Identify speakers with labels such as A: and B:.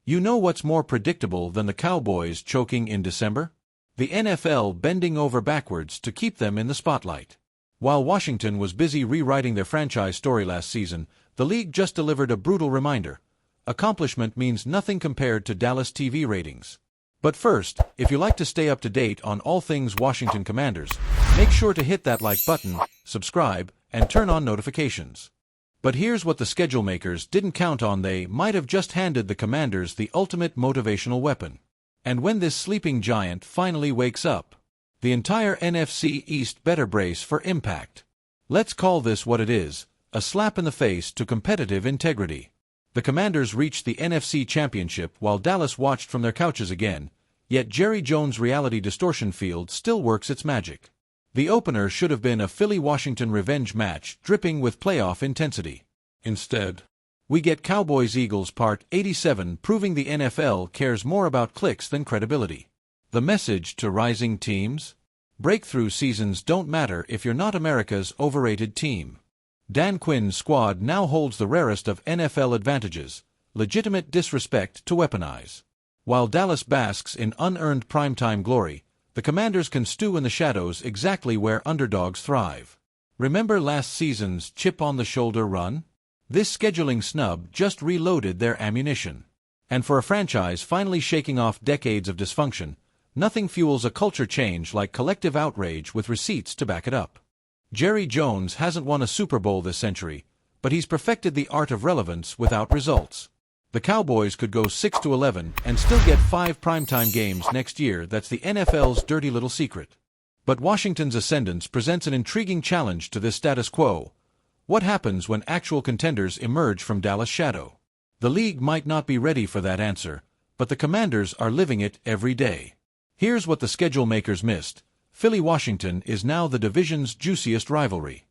A: You know what's more predictable than the Cowboys choking in December? The NFL bending over backwards to keep them in the spotlight. While Washington was busy rewriting their franchise story last season, the league just delivered a brutal reminder. Accomplishment means nothing compared to Dallas TV ratings. But first, if you like to stay up to date on all things Washington Commanders, make sure to hit that like button, subscribe, and turn on notifications. But here's what the schedule makers didn't count on. They might have just handed the Commanders the ultimate motivational weapon. And when this sleeping giant finally wakes up, the entire NFC East better brace for impact. Let's call this what it is, a slap in the face to competitive integrity. The Commanders reached the NFC Championship while Dallas watched from their couches again, yet Jerry Jones' reality distortion field still works its magic. The opener should have been a Philly-Washington revenge match dripping with playoff intensity. Instead, we get Cowboys-Eagles Part 87 proving the NFL cares more about clicks than credibility. The message to rising teams? Breakthrough seasons don't matter if you're not America's overrated team. Dan Quinn's squad now holds the rarest of NFL advantages, legitimate disrespect to weaponize. While Dallas basks in unearned primetime glory, the Commanders can stew in the shadows exactly where underdogs thrive. Remember last season's chip-on-the-shoulder run? This scheduling snub just reloaded their ammunition. And for a franchise finally shaking off decades of dysfunction, nothing fuels a culture change like collective outrage with receipts to back it up. Jerry Jones hasn't won a Super Bowl this century, but he's perfected the art of relevance without results. The Cowboys could go 6-11 and still get 5 primetime games next year. That's the NFL's dirty little secret. But Washington's ascendance presents an intriguing challenge to this status quo. What happens when actual contenders emerge from Dallas' shadow? The league might not be ready for that answer, but the Commanders are living it every day. Here's what the schedule makers missed. Philly-Washington is now the division's juiciest rivalry.